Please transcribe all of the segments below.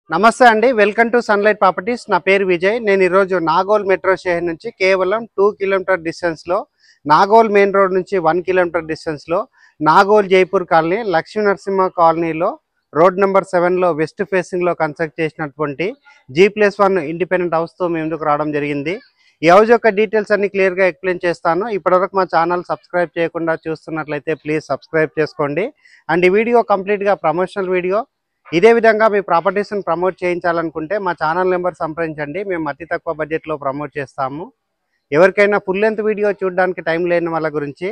నమస్తే అండి, welcome to sunlight properties. నా పేరు విజయ్. నేను ఈరోజు నాగోల్ మెట్రో స్టేషన్ నుంచి కేవలం 2 కిలోమీటర్ డిస్టెన్స్లో, నాగోల్ మెయిన్ రోడ్ నుంచి 1 కిలోమీటర్ డిస్టెన్స్లో, నాగోల్ జైపూర్ కాలనీ, లక్ష్మీ నరసింహ కాలనీలో రోడ్ నెంబర్ 7లో వెస్ట్ ఫేసింగ్లో కన్స్ట్రక్ట్ చేసినటువంటి G+1 ఇండిపెండెంట్ హౌస్తో మేము ముందుకు రావడం జరిగింది. ఈ హౌస్ యొక్క డీటెయిల్స్ అన్ని క్లియర్గా ఎక్స్ప్లెయిన్ చేస్తాను. ఇప్పటివరకు మా ఛానల్ సబ్స్క్రైబ్ చేయకుండా చూస్తున్నట్లయితే ప్లీజ్ సబ్స్క్రైబ్ చేసుకోండి. అండ్ ఈ వీడియో కంప్లీట్గా ప్రమోషనల్ వీడియో. ఇదే విధంగా మీ ప్రాపర్టీస్ని ప్రమోట్ చేయించాలనుకుంటే మా ఛానల్ నెంబర్ సంప్రదించండి. మేము అతి తక్కువ బడ్జెట్లో ప్రమోట్ చేస్తాము. ఎవరికైనా ఫుల్ లెంత్ వీడియో చూడడానికి టైం లేని వాళ్ళ గురించి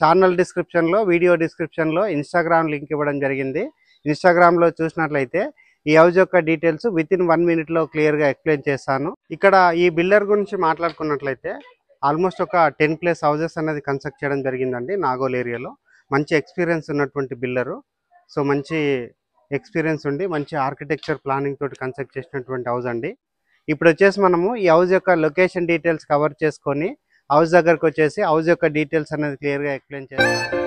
ఛానల్ డిస్క్రిప్షన్లో, వీడియో డిస్క్రిప్షన్లో ఇన్స్టాగ్రామ్ లింక్ ఇవ్వడం జరిగింది. ఇన్స్టాగ్రామ్లో చూసినట్లయితే ఈ హౌస్ యొక్క డీటెయిల్స్ వితిన్ 1 మినిట్లో క్లియర్గా ఎక్స్ప్లెయిన్ చేస్తాను. ఇక్కడ ఈ బిల్డర్ గురించి మాట్లాడుకున్నట్లయితే ఆల్మోస్ట్ ఒక 10+ హౌసెస్ అనేది కన్స్ట్రక్ట్ చేయడం జరిగిందండి నాగోల్ ఏరియాలో. మంచి ఎక్స్పీరియన్స్ ఉన్నటువంటి బిల్డరు. సో మంచి ఎక్స్పీరియన్స్ ఉండి మంచి ఆర్కిటెక్చర్ ప్లానింగ్ తోటి కన్స్ట్రక్ట్ చేసినటువంటి హౌస్ అండి. ఇప్పుడు వచ్చేసి మనము ఈ హౌస్ యొక్క లొకేషన్ డీటెయిల్స్ కవర్ చేసుకొని హౌస్ దగ్గరకు వచ్చేసి హౌస్ యొక్క డీటెయిల్స్ అనేది క్లియర్గా ఎక్స్ప్లెయిన్ చేస్తాను.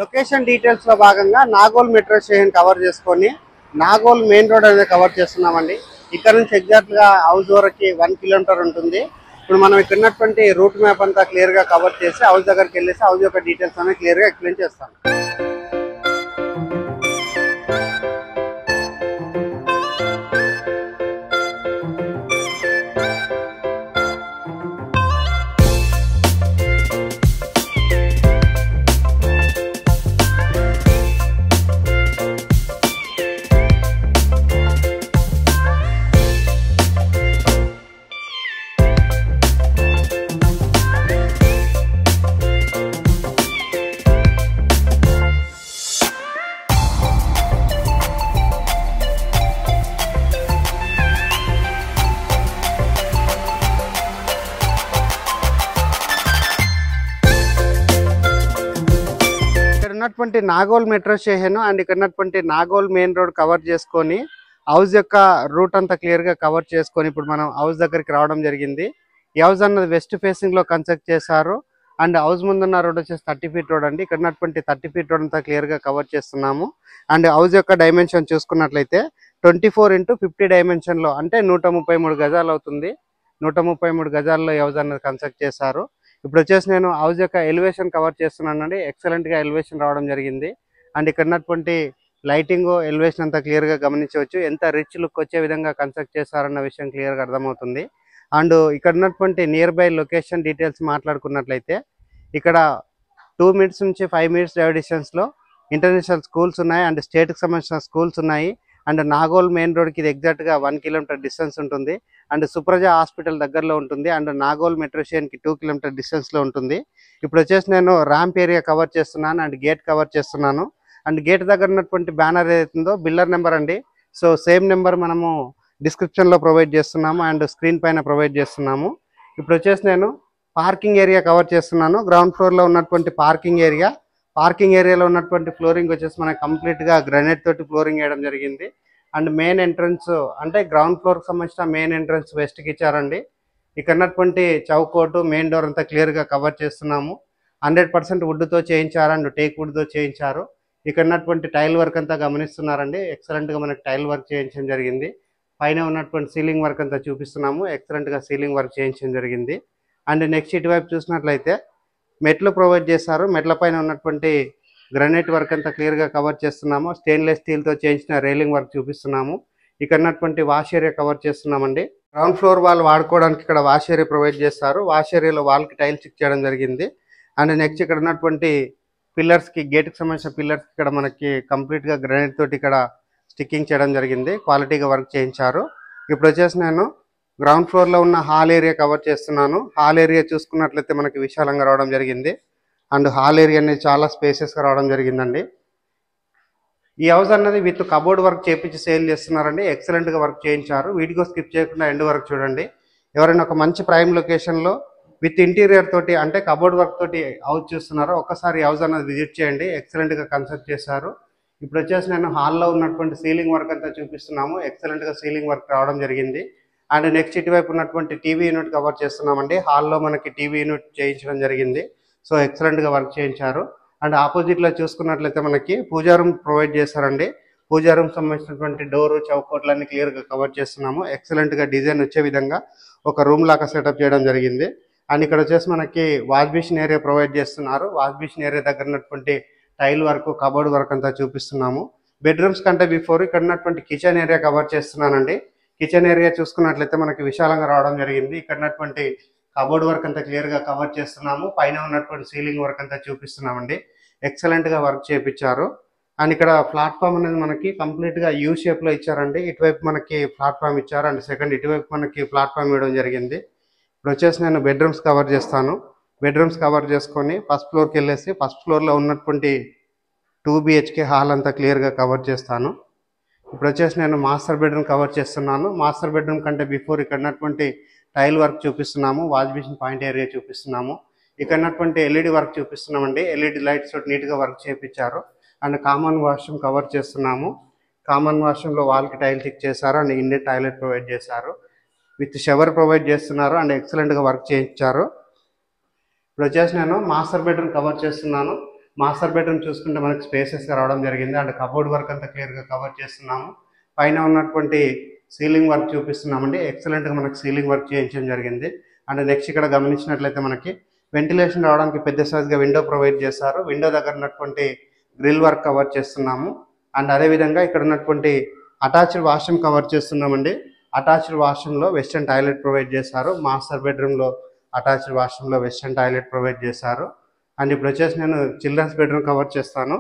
లొకేషన్ డీటెయిల్స్ లో భాగంగా నాగోల్ మెట్రో స్టేషన్ కవర్ చేసుకొని నాగోల్ మెయిన్ రోడ్ అనేది కవర్ చేస్తున్నామండి. ఇక్కడ నుంచి ఎగ్జాక్ట్ గా హౌస్ వరకు 1 కిలోమీటర్ ఉంటుంది. ఇప్పుడు మనం ఇక్కడ ఉన్నటువంటి రూట్ మ్యాప్ అంతా క్లియర్ గా కవర్ చేసి హౌస్ దగ్గరికి వెళ్ళేసి హౌస్ యొక్క డీటెయిల్స్ అనేది క్లియర్ గా ఎక్స్ప్లెయిన్ చేస్తాం. ఉన్నటువంటి నాగోల్ మెట్రో స్టేషన్ అండ్ ఇక్కడ ఉన్నటువంటి నాగోల్ మెయిన్ రోడ్ కవర్ చేసుకొని హౌస్ యొక్క రూట్ అంతా క్లియర్ గా కవర్ చేసుకొని ఇప్పుడు మనం హౌస్ దగ్గరికి రావడం జరిగింది. ఈ హౌస్ అన్నది వెస్ట్ ఫేసింగ్ లో కన్స్ట్రక్ట్ చేశారు. అండ్ హౌస్ ముందున్న రోడ్ వచ్చేసి 30 ఫీట్ రోడ్ అండి. ఇక్కడ ఉన్నటువంటి 30 ఫీట్ రోడ్ అంతా క్లియర్ గా కవర్ చేస్తున్నాము. అండ్ హౌస్ యొక్క డైమెన్షన్ చూసుకున్నట్లయితే 24x50 డైమెన్షన్ లో అంటే 133 గజాలు అవుతుంది. 133 గజాల్లో ఈ హౌస్ అన్నది కన్స్ట్రక్ట్ చేశారు. ఇప్పుడు వచ్చేసి నేను హౌస్ యొక్క ఎలివేషన్ కవర్ చేస్తున్నానండి. ఎక్సలెంట్గా ఎలివేషన్ రావడం జరిగింది. అండ్ ఇక్కడ ఉన్నటువంటి లైటింగ్ ఎలివేషన్ అంతా క్లియర్గా గమనించవచ్చు. ఎంత రిచ్ లుక్ వచ్చే విధంగా కన్స్ట్రక్ట్ చేశారన్న విషయం క్లియర్గా అర్థమవుతుంది. అండ్ ఇక్కడ ఉన్నటువంటి నియర్ బై లొకేషన్ డీటెయిల్స్ మాట్లాడుకున్నట్లయితే ఇక్కడ 2 మినిట్స్ నుంచి 5 మినిట్స్ డ్రైవ్ డిస్టెన్స్లో ఇంటర్నేషనల్ స్కూల్స్ ఉన్నాయి. అండ్ స్టేట్కి సంబంధించిన స్కూల్స్ ఉన్నాయి. అండ్ నాగోల్ మెయిన్ రోడ్కి ఇది ఎగ్జాక్ట్గా 1 కిలోమీటర్ డిస్టెన్స్ ఉంటుంది. అండ్ సుప్రజ హాస్పిటల్ దగ్గరలో ఉంటుంది. అండ్ నాగోల్ మెట్రో స్టేషన్కి 2 కిలోమీటర్ డిస్టెన్స్లో ఉంటుంది. ఇప్పుడు వచ్చేసి నేను ర్యాంప్ ఏరియా కవర్ చేస్తున్నాను అండ్ గేట్ కవర్ చేస్తున్నాను. అండ్ గేట్ దగ్గర ఉన్నటువంటి బ్యానర్ ఏదైతుందో బిల్డర్ నెంబర్ అండి. సో సేమ్ నెంబర్ మనము డిస్క్రిప్షన్లో ప్రొవైడ్ చేస్తున్నాము అండ్ స్క్రీన్ పైన ప్రొవైడ్ చేస్తున్నాము. ఇప్పుడు వచ్చేసి నేను పార్కింగ్ ఏరియా కవర్ చేస్తున్నాను. గ్రౌండ్ ఫ్లోర్లో ఉన్నటువంటి పార్కింగ్ ఏరియాలో ఉన్నటువంటి ఫ్లోరింగ్ వచ్చేసి మనకి కంప్లీట్గా గ్రానైట్ తోటి ఫ్లోరింగ్ వేయడం జరిగింది. అండ్ మెయిన్ ఎంట్రన్స్ అంటే గ్రౌండ్ ఫ్లోర్కి సంబంధించిన మెయిన్ ఎంట్రన్స్ వెస్ట్కి ఇచ్చారండి. ఇక్కడ ఉన్నటువంటి చౌకోటు మెయిన్ డోర్ అంతా క్లియర్గా కవర్ చేస్తున్నాము. 100% వుడ్తో చేయించారు అండ్ టేక్ వుడ్తో చేయించారు. ఇక్కడ ఉన్నటువంటి టైల్ వర్క్ అంతా గమనిస్తున్నారండి. ఎక్సలెంట్గా మనకి టైల్ వర్క్ చేయించడం జరిగింది. పైన ఉన్నటువంటి సీలింగ్ వర్క్ అంతా చూపిస్తున్నాము. ఎక్సలెంట్గా సీలింగ్ వర్క్ చేయించడం జరిగింది. అండ్ నెక్స్ట్ ఇటువైపు చూసినట్లయితే మెట్లు ప్రొవైడ్ చేశారు. మెట్ల పైన ఉన్నటువంటి గ్రానైట్ వర్క్ అంతా క్లియర్గా కవర్ చేస్తున్నాము. స్టెయిన్లెస్ స్టీల్తో చేయించిన రైలింగ్ వర్క్ చూపిస్తున్నాము. ఇక్కడ ఉన్నటువంటి వాష్ ఏరియా కవర్ చేస్తున్నామండి. గ్రౌండ్ ఫ్లోర్ వాల్ వాడుకోవడానికి ఇక్కడ వాష్ ఏరియా ప్రొవైడ్ చేస్తారు. వాష్ ఏరియాలో వాల్కి టైల్స్ స్టిక్ చేయడం జరిగింది. అండ్ నెక్స్ట్ ఇక్కడ ఉన్నటువంటి పిల్లర్స్ కి గేట్ కి సంబంధించిన పిల్లర్స్ ఇక్కడ మనకి కంప్లీట్ గా గ్రానైట్ తోటి ఇక్కడ స్టిక్కింగ్ చేయడం జరిగింది, క్వాలిటీగా వర్క్ చేయించారు. ఇప్పుడు వచ్చేసి నేను గ్రౌండ్ ఫ్లోర్లో ఉన్న హాల్ ఏరియా కవర్ చేస్తున్నాను. హాల్ ఏరియా చూసుకున్నట్లయితే మనకి విశాలంగా రావడం జరిగింది అండ్ హాల్ ఏరియా అనేది చాలా స్పేసెస్గా రావడం జరిగిందండి. ఈ హౌస్ అన్నది విత్ కబోర్డ్ వర్క్ చేపించి సేల్ చేస్తున్నారండి. ఎక్సలెంట్గా వర్క్ చేయించారు. వీడియో స్కిప్ చేయకుండా ఎండ్ వరకు చూడండి. ఎవరైనా ఒక మంచి ప్రైమ్ లొకేషన్లో విత్ ఇంటీరియర్ తోటి అంటే కబోర్డ్ వర్క్ తోటి హౌస్ చూస్తున్నారో ఒకసారి హౌస్ అన్నది విజిట్ చేయండి. ఎక్సలెంట్గా కన్స్ట్రక్ట్ చేశారు. ఇప్పుడు వచ్చేసి నేను హాల్లో ఉన్నటువంటి సీలింగ్ వర్క్ అంతా చూపిస్తున్నాము. ఎక్సలెంట్గా సీలింగ్ వర్క్ రావడం జరిగింది. అండ్ నెక్స్ట్ ఇటువైపు ఉన్నటువంటి టీవీ యూనిట్ కవర్ చేస్తున్నామండి. హాల్లో మనకి టీవీ యూనిట్ చేయించడం జరిగింది. సో ఎక్సలెంట్గా వర్క్ చేయించారు. అండ్ ఆపోజిట్లో చూసుకున్నట్లయితే మనకి పూజా రూమ్ ప్రొవైడ్ చేశారండి. పూజా రూమ్ సంబంధించినటువంటి డోరు చౌకోట్లన్నీ క్లియర్గా కవర్ చేస్తున్నాము. ఎక్సలెంట్గా డిజైన్ వచ్చే విధంగా ఒక రూమ్ లాగా సెటప్ చేయడం జరిగింది. అండ్ ఇక్కడ వచ్చేసి మనకి వాష్ బేసిన్ ఏరియా ప్రొవైడ్ చేస్తున్నారు. వాష్ బేసిన్ ఏరియా దగ్గర ఉన్నటువంటి టైల్ వర్క్ కబోర్డ్ వర్క్ అంతా చూపిస్తున్నాము. బెడ్రూమ్స్ కంటే బిఫోర్ ఇక్కడ ఉన్నటువంటి కిచెన్ ఏరియా కవర్ చేస్తున్నానండి. కిచెన్ ఏరియా చూసుకున్నట్లయితే మనకి విశాలంగా రావడం జరిగింది. ఇక్కడ ఉన్నటువంటి కబోర్డ్ వర్క్ అంతా క్లియర్గా కవర్ చేస్తున్నాము. పైన ఉన్నటువంటి సీలింగ్ వర్క్ అంతా చూపిస్తున్నామండి. ఎక్సలెంట్గా వర్క్ చేయించారు. అండ్ ఇక్కడ ప్లాట్ఫామ్ అనేది మనకి కంప్లీట్గా యూ షేప్లో ఇచ్చారండి. ఇటువైపు మనకి ప్లాట్ఫామ్ ఇచ్చారు అండ్ సెకండ్ ఇటువైపు మనకి ప్లాట్ఫామ్ ఇవ్వడం జరిగింది. ఇప్పుడు వచ్చేసి నేను బెడ్రూమ్స్ కవర్ చేస్తాను. బెడ్రూమ్స్ కవర్ చేసుకొని ఫస్ట్ ఫ్లోర్కి వెళ్ళేసి ఫస్ట్ ఫ్లోర్లో ఉన్నటువంటి 2 BHK హాల్ అంతా క్లియర్గా కవర్ చేస్తాను. ఇప్పుడు వచ్చేసి నేను మాస్టర్ బెడ్రూమ్ కవర్ చేస్తున్నాను. మాస్టర్ బెడ్రూమ్ కంటే బిఫోర్ ఇక్కడ ఉన్నటువంటి టైల్ వర్క్ చూపిస్తున్నాము. వాష్ బేసిన్ పాయింట్ ఏరియా చూపిస్తున్నాము. ఇక్కడ ఉన్నటువంటి ఎల్ఈడి వర్క్ చూపిస్తున్నామండి. ఎల్ఈడి లైట్స్ తోటి నీట్గా వర్క్ చేయించారు. అండ్ కామన్ వాష్రూమ్ కవర్ చేస్తున్నాము. కామన్ వాష్రూమ్లో వాల్కి టైల్ చెక్ చేశారు అండ్ ఇండియన్ టాయిలెట్ ప్రొవైడ్ చేశారు. విత్ షవర్ ప్రొవైడ్ చేస్తున్నారు అండ్ ఎక్సలెంట్గా వర్క్ చేయించారు. ఇప్పుడు వచ్చేసి నేను మాస్టర్ బెడ్రూమ్ కవర్ చేస్తున్నాను. మాస్టర్ బెడ్రూమ్ చూసుకుంటే మనకి స్పేసెస్గా రావడం జరిగింది అండ్ కబోర్డ్ వర్క్ అంతా క్లియర్గా కవర్ చేస్తున్నాము. పైన ఉన్నటువంటి సీలింగ్ వర్క్ చూపిస్తున్నామండి. ఎక్సలెంట్గా మనకి సీలింగ్ వర్క్ చేయించడం జరిగింది. అండ్ నెక్స్ట్ ఇక్కడ గమనించినట్లయితే మనకి వెంటిలేషన్ రావడానికి పెద్ద సైజ్గా విండో ప్రొవైడ్ చేశారు. విండో దగ్గర ఉన్నటువంటి గ్రిల్ వర్క్ కవర్ చేస్తున్నాము. అండ్ అదేవిధంగా ఇక్కడ ఉన్నటువంటి అటాచ్డ్ వాష్రూమ్ కవర్ చేస్తున్నామండి. అటాచ్డ్ వాష్రూమ్లో వెస్టర్న్ టాయిలెట్ ప్రొవైడ్ చేశారు. మాస్టర్ బెడ్రూమ్లో అటాచ్డ్ వాష్రూమ్లో వెస్టర్న్ టాయిలెట్ ప్రొవైడ్ చేశారు. అండ్ ఇప్పుడు వచ్చేసి నేను చిల్డ్రన్స్ బెడ్రూమ్ కవర్ చేస్తాను.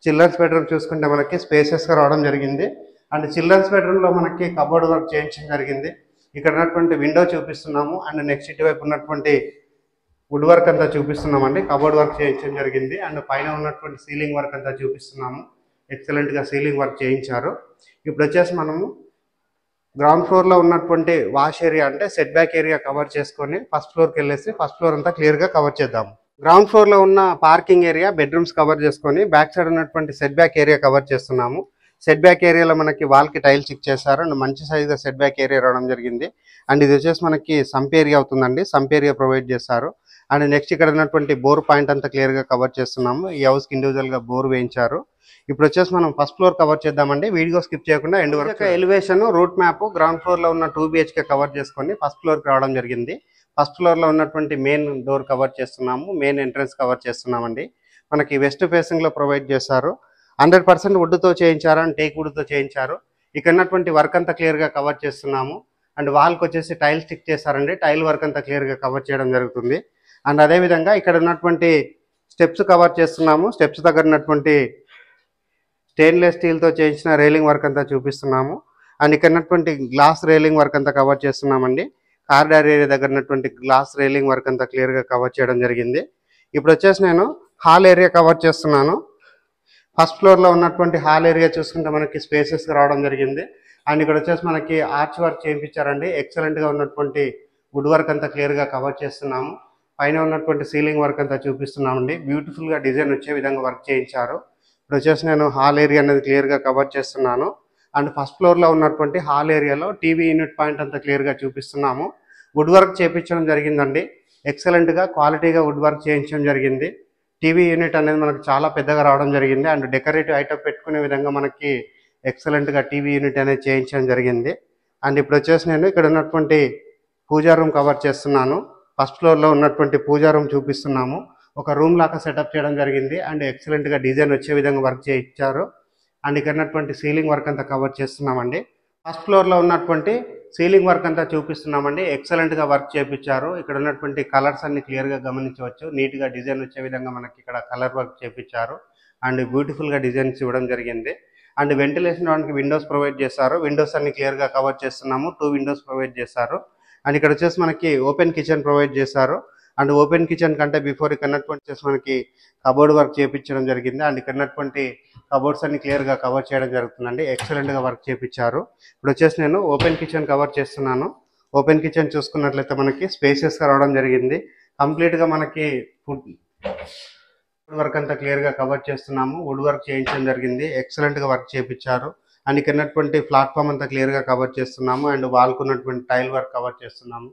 చిల్డ్రన్స్ బెడ్రూమ్ చూసుకుంటే మనకి స్పేసెస్గా రావడం జరిగింది. అండ్ చిల్డ్రన్స్ బెడ్రూమ్లో మనకి కబోర్డ్ వర్క్ చేయించడం జరిగింది. ఇక్కడ ఉన్నటువంటి విండో చూపిస్తున్నాము. అండ్ నెక్స్ట్ ఇటువైపు ఉన్నటువంటి వుడ్ వర్క్ అంతా చూపిస్తున్నామండి. కబోర్డ్ వర్క్ చేయించడం జరిగింది. అండ్ పైన ఉన్నటువంటి సీలింగ్ వర్క్ అంతా చూపిస్తున్నాము. ఎక్సలెంట్గా సీలింగ్ వర్క్ చేయించారు. ఇప్పుడు వచ్చేసి మనము గ్రౌండ్ ఫ్లోర్లో ఉన్నటువంటి వాష్ ఏరియా అంటే సెట్ బ్యాక్ ఏరియా కవర్ చేసుకొని ఫస్ట్ ఫ్లోర్కి వెళ్ళేసి ఫస్ట్ ఫ్లోర్ అంతా క్లియర్గా కవర్ చేద్దాము. గ్రౌండ్ ఫ్లోర్లో ఉన్న పార్కింగ్ ఏరియా బెడ్రూమ్స్ కవర్ చేసుకొని బ్యాక్ సైడ్ ఉన్నటువంటి సెట్ బ్యాక్ ఏరియా కవర్ చేస్తున్నాము. సెట్ బ్యాక్ ఏరియాలో మనకి వాల్కి టైల్ చెక్ చేశారు అండ్ మంచి సైజ్గా సెట్ బ్యాక్ ఏరియా రావడం జరిగింది. అండ్ ఇది వచ్చేసి మనకి సంప్ ఏరియా అవుతుందండి. సంప్ ఏరియా ప్రొవైడ్ చేశారు. అండ్ నెక్స్ట్ ఇక్కడ ఉన్నటువంటి బోర్ పాయింట్ అంతా క్లియర్గా కవర్ చేస్తున్నాము. ఈ హౌస్కి ఇండివిజువల్గా బోర్ వేయించారు. ఇప్పుడు వచ్చేసి మనం ఫస్ట్ ఫ్లోర్ కవర్ చేద్దామండి. వీడియో స్కిప్ చేయకుండా ఎండ్ వరకు ఎలివేషన్ రూట్ మ్యాప్ గ్రౌండ్ ఫ్లోర్లో ఉన్న 2 BHK కవర్ చేసుకొని ఫస్ట్ ఫ్లోర్కి రావడం జరిగింది. ఫస్ట్ ఫ్లోర్లో ఉన్నటువంటి మెయిన్ డోర్ కవర్ చేస్తున్నాము. మెయిన్ ఎంట్రన్స్ కవర్ చేస్తున్నామండి. మనకి వెస్ట్ ఫేసింగ్లో ప్రొవైడ్ చేశారు. 100% వుడ్తో చేయించారు అండ్ టేక్ వుడ్తో చేయించారు. ఇక్కడ ఉన్నటువంటి వర్క్ అంతా క్లియర్గా కవర్ చేస్తున్నాము. అండ్ వాల్కి వచ్చేసి టైల్ స్టిక్ చేశారండి. టైల్ వర్క్ అంతా క్లియర్గా కవర్ చేయడం జరుగుతుంది. అండ్ అదేవిధంగా ఇక్కడ ఉన్నటువంటి స్టెప్స్ కవర్ చేస్తున్నాము. స్టెప్స్ దగ్గర ఉన్నటువంటి స్టెయిన్లెస్ స్టీల్తో చేయించిన రైలింగ్ వర్క్ అంతా చూపిస్తున్నాము. అండ్ ఇక్కడ ఉన్నటువంటి గ్లాస్ రైలింగ్ వర్క్ అంతా కవర్ చేస్తున్నామండి. కారిడార్ ఏరియా దగ్గర ఉన్నటువంటి గ్లాస్ రైలింగ్ వర్క్ అంతా క్లియర్గా కవర్ చేయడం జరిగింది. ఇప్పుడు వచ్చేసి నేను హాల్ ఏరియా కవర్ చేస్తున్నాను. ఫస్ట్ ఫ్లోర్లో ఉన్నటువంటి హాల్ ఏరియా చూసుకుంటే మనకి స్పేసెస్గా రావడం జరిగింది. అండ్ ఇక్కడ వచ్చేసి మనకి ఆర్చ్ వర్క్ చేయించారండి. ఎక్సలెంట్గా ఉన్నటువంటి వుడ్ వర్క్ అంతా క్లియర్గా కవర్ చేస్తున్నాము. పైన ఉన్నటువంటి సీలింగ్ వర్క్ అంతా చూపిస్తున్నామండి. బ్యూటిఫుల్గా డిజైన్ వచ్చే విధంగా వర్క్ చేయించారు. ఇప్పుడు వచ్చేసి నేను హాల్ ఏరియా అనేది క్లియర్గా కవర్ చేస్తున్నాను. అండ్ ఫస్ట్ ఫ్లోర్లో ఉన్నటువంటి హాల్ ఏరియాలో టీవీ యూనిట్ పాయింట్ అంతా క్లియర్గా చూపిస్తున్నాము. వుడ్ వర్క్ చేయించడం జరిగిందండి. ఎక్సలెంట్గా క్వాలిటీగా వుడ్ వర్క్ చేయించడం జరిగింది. టీవీ యూనిట్ అనేది మనకు చాలా పెద్దగా రావడం జరిగింది. అండ్ డెకరేటివ్ ఐటమ్ పెట్టుకునే విధంగా మనకి ఎక్సలెంట్గా టీవీ యూనిట్ అనేది చేయించడం జరిగింది. అండ్ ఇప్పుడు వచ్చేసి నేను ఇక్కడ ఉన్నటువంటి పూజా రూమ్ కవర్ చేస్తున్నాను. ఫస్ట్ ఫ్లోర్లో ఉన్నటువంటి పూజా రూమ్ చూపిస్తున్నాము. ఒక రూమ్ లాగా సెటప్ చేయడం జరిగింది. అండ్ ఎక్సలెంట్గా డిజైన్ వచ్చే విధంగా వర్క్ చేయించారు. అండ్ ఇక్కడ ఉన్నటువంటి సీలింగ్ వర్క్ అంతా కవర్ చేస్తున్నామండి. ఫస్ట్ ఫ్లోర్లో ఉన్నటువంటి సీలింగ్ వర్క్ అంతా చూపిస్తున్నామండి. ఎక్సలెంట్గా వర్క్ చేయించారు. ఇక్కడ ఉన్నటువంటి కలర్స్ అన్ని క్లియర్గా గమనించవచ్చు. నీట్గా డిజైన్ వచ్చే విధంగా మనకి ఇక్కడ కలర్ వర్క్ చేయించారు. అండ్ బ్యూటిఫుల్గా డిజైన్స్ ఇవ్వడం జరిగింది. అండ్ వెంటిలేషన్ రావడానికి విండోస్ ప్రొవైడ్ చేశారు. విండోస్ అన్ని క్లియర్గా కవర్ చేస్తున్నాము. 2 విండోస్ ప్రొవైడ్ చేశారు. అండ్ ఇక్కడ వచ్చేసి మనకి ఓపెన్ కిచెన్ ప్రొవైడ్ చేశారు. అండ్ ఓపెన్ కిచెన్ కంటే బిఫోర్ ఇక్కడ వచ్చేసి మనకి కబోర్డ్ వర్క్ చేయించడం జరిగింది. అండ్ ఇక్కడ కబోర్డ్స్ అన్ని క్లియర్గా కవర్ చేయడం జరుగుతుందండి. ఎక్సలెంట్గా వర్క్ చేయించారు. ఇప్పుడు వచ్చేసి నేను ఓపెన్ కిచెన్ కవర్ చేస్తున్నాను. ఓపెన్ కిచెన్ చూసుకున్నట్లయితే మనకి స్పేసియస్గా రావడం జరిగింది. కంప్లీట్గా మనకి ఫుడ్ వర్క్ అంతా క్లియర్గా కవర్ చేస్తున్నాము. వుడ్ వర్క్ చేయించడం జరిగింది. ఎక్సలెంట్గా వర్క్ చేయించారు. అండ్ ఇక్కడ ప్లాట్ఫామ్ అంతా క్లియర్గా కవర్ చేస్తున్నాము. అండ్ వాల్కు ఉన్నటువంటి టైల్ వర్క్ కవర్ చేస్తున్నాము.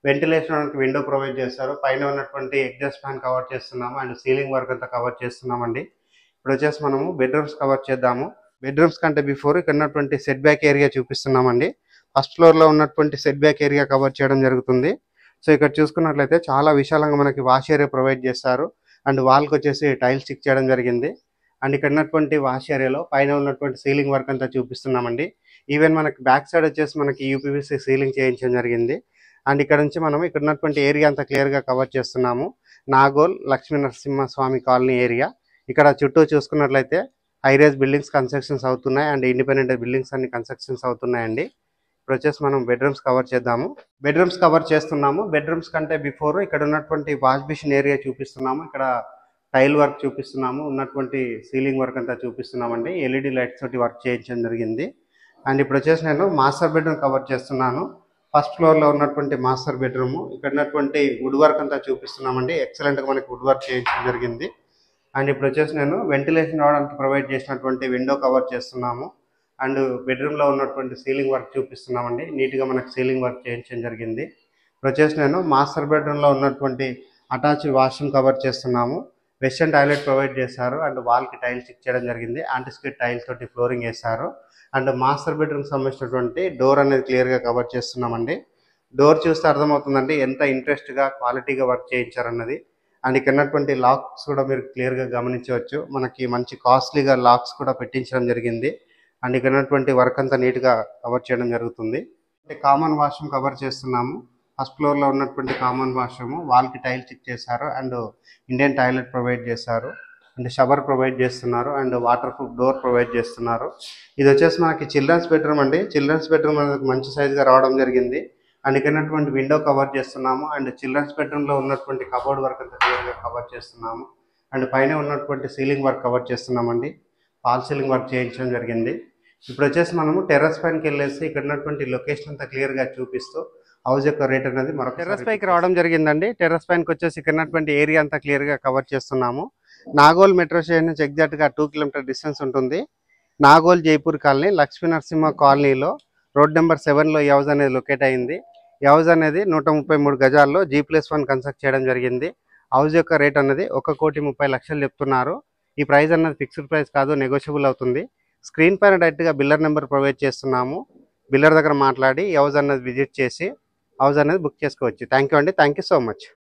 వెంటిలేషన్ విండో ప్రొవైడ్ చేస్తారు. పైన ఉన్నటువంటి ఎగ్జాస్ట్ ఫ్యాన్ కవర్ చేస్తున్నాము. అండ్ సీలింగ్ వర్క్ అంతా కవర్ చేస్తున్నామండి. ఇప్పుడు వచ్చేసి మనము బెడ్రూమ్స్ కవర్ చేద్దాము. బెడ్రూమ్స్ కంటే బిఫోర్ ఇక్కడ సెట్ బ్యాక్ ఏరియా చూపిస్తున్నామండి. ఫస్ట్ ఫ్లోర్లో ఉన్నటువంటి సెట్ బ్యాక్ ఏరియా కవర్ చేయడం జరుగుతుంది. సో ఇక్కడ చూసుకున్నట్లయితే చాలా విశాలంగా మనకి వాష్ ఏరియా ప్రొవైడ్ చేస్తారు. అండ్ వాల్కి వచ్చేసి టైల్స్ స్టిక్ చేయడం జరిగింది. అండ్ ఇక్కడ వాష్ ఏరియాలో పైన ఉన్నటువంటి సీలింగ్ వర్క్ అంతా చూపిస్తున్నామండి. ఈవెన్ మనకి బ్యాక్ సైడ్ వచ్చేసి మనకి యూపీవీసీ సీలింగ్ చేయించడం జరిగింది. అండ్ ఇక్కడ నుంచి మనం ఇక్కడ ఏరియా అంతా క్లియర్గా కవర్ చేస్తున్నాము. Nagole Lakshmi Narasimhaswamy colony area. ఇక్కడ చుట్టూ చూసుకున్నట్లయితే హైరేజ్ బిల్డింగ్స్ కన్స్ట్రక్షన్స్ అవుతున్నాయి. అండ్ ఇండిపెండెంట్ బిల్డింగ్స్ అన్ని కన్స్ట్రక్షన్స్ అవుతున్నాయండి. ఇప్పుడు వచ్చేసి మనం బెడ్రూమ్స్ కవర్ చేద్దాము. బెడ్రూమ్స్ కవర్ చేస్తున్నాము. బెడ్రూమ్స్ కంటే బిఫోర్ ఇక్కడ ఉన్నటువంటి వాష్ బేసిన్ ఏరియా చూపిస్తున్నాము. ఇక్కడ టైల్ వర్క్ చూపిస్తున్నాము. ఉన్నటువంటి సీలింగ్ వర్క్ అంతా చూపిస్తున్నామండి. ఎల్ఈడి లైట్స్ తోటి వర్క్ చేయించడం జరిగింది. అండ్ ఇప్పుడు వచ్చేసి నేను మాస్టర్ బెడ్రూమ్ కవర్ చేస్తున్నాను. ఫస్ట్ ఫ్లోర్లో ఉన్నటువంటి మాస్టర్ బెడ్రూమ్. ఇక్కడ వుడ్ వర్క్ అంతా చూపిస్తున్నామండి. ఎక్సలెంట్గా మనకి వుడ్ వర్క్ చేయించడం జరిగింది. అండ్ ఇప్పుడు వచ్చేసి నేను వెంటిలేషన్ రావడానికి ప్రొవైడ్ చేసినటువంటి విండో కవర్ చేస్తున్నాము. అండ్ బెడ్రూమ్లో ఉన్నటువంటి సీలింగ్ వర్క్ చూపిస్తున్నామండి. నీట్గా మనకి సీలింగ్ వర్క్ చేయించడం జరిగింది. ఇప్పుడు వచ్చేసి నేను మాస్టర్ బెడ్రూమ్లో ఉన్నటువంటి అటాచ్డ్ వాష్రూమ్ కవర్ చేస్తున్నాము. వెస్టర్న్ టాయిలెట్ ప్రొవైడ్ చేశారు. అండ్ వాల్కి టైల్స్ స్టిక్ చేయడం జరిగింది. యాంటిస్కిడ్ టైల్స్ తోటి ఫ్లోరింగ్ వేశారు. అండ్ మాస్టర్ బెడ్రూమ్కి సంబంధించినటువంటి డోర్ అనేది క్లియర్గా కవర్ చేస్తున్నామండి. డోర్ చూస్తే అర్థమవుతుందండి ఎంత ఇంట్రెస్ట్గా క్వాలిటీగా వర్క్ చేయించారన్నది. అండ్ ఇక్కడ లాక్స్ కూడా మీరు క్లియర్గా గమనించవచ్చు. మనకి మంచి కాస్ట్లీగా లాక్స్ కూడా పెట్టించడం జరిగింది. అండ్ ఇక్కడ వర్క్ అంతా నీట్గా కవర్ చేయడం జరుగుతుంది. కామన్ వాష్రూమ్ కవర్ చేస్తున్నాము. ఫస్ట్ ఫ్లోర్లో ఉన్నటువంటి కామన్ వాష్రూమ్ వాల్కి టైల్ స్టిక్ చేశారు. అండ్ ఇండియన్ టాయిలెట్ ప్రొవైడ్ చేశారు. అండ్ షవర్ ప్రొవైడ్ చేస్తున్నారు. And water proof door provide చేస్తున్నారు. ఇది వచ్చేసి మనకి చిల్డ్రన్స్ బెడ్రూమ్ అండి. చిల్డ్రన్స్ బెడ్రూమ్ అనేది మంచి సైజ్గా రావడం జరిగింది. అండ్ ఇక్కడ విండో కవర్ చేస్తున్నాము. అండ్ చిల్డ్రన్స్ బెడ్రూమ్లో ఉన్నటువంటి కబోర్డ్ వర్క్ అంతా క్లియర్గా కవర్ చేస్తున్నాము. అండ్ పైన ఉన్నటువంటి సీలింగ్ వర్క్ కవర్ చేస్తున్నామండి. ఫాల్ సీలింగ్ వర్క్ చేయించడం జరిగింది. ఇప్పుడు వచ్చేసి మనము టెర్రస్ పైకి వెళ్ళేసి ఇక్కడ లొకేషన్ అంతా క్లియర్గా చూపిస్తూ హౌస్ యొక్క రేట్ అనేది మరొక టెర్రస్ పైకి రావడం జరిగిందండి. టెర్రస్ పైకి వచ్చేసి ఇక్కడ ఏరియా అంతా క్లియర్గా కవర్ చేస్తున్నాము. నాగోల్ మెట్రో స్టేషన్ నుంచి ఎగ్జాక్ట్గా 2 కిలోమీటర్ డిస్టెన్స్ ఉంటుంది. నాగోల్ జైపూర్ కాలనీ లక్ష్మీ నరసింహ కాలనీలో రోడ్ నెంబర్ 7లో ఈ హౌస్ అనేది లొకేట్ అయింది. ఈ హౌస్ అనేది 133 గజాల్లో G+1 కన్స్ట్రక్ట్ చేయడం జరిగింది. హౌస్ యొక్క రేట్ అనేది 1,30,00,000 చెప్తున్నారు. ఈ ప్రైస్ అన్నది ఫిక్స్డ్ ప్రైస్ కాదు, నెగోషియబుల్ అవుతుంది. స్క్రీన్ పైన డైరెక్ట్గా బిల్లర్ నెంబర్ ప్రొవైడ్ చేస్తున్నాము. బిల్లర్ దగ్గర మాట్లాడి హౌస్ అనేది విజిట్ చేసి హౌస్ అనేది బుక్ చేసుకోవచ్చు. థ్యాంక్ యూ అండి. Thank you so much.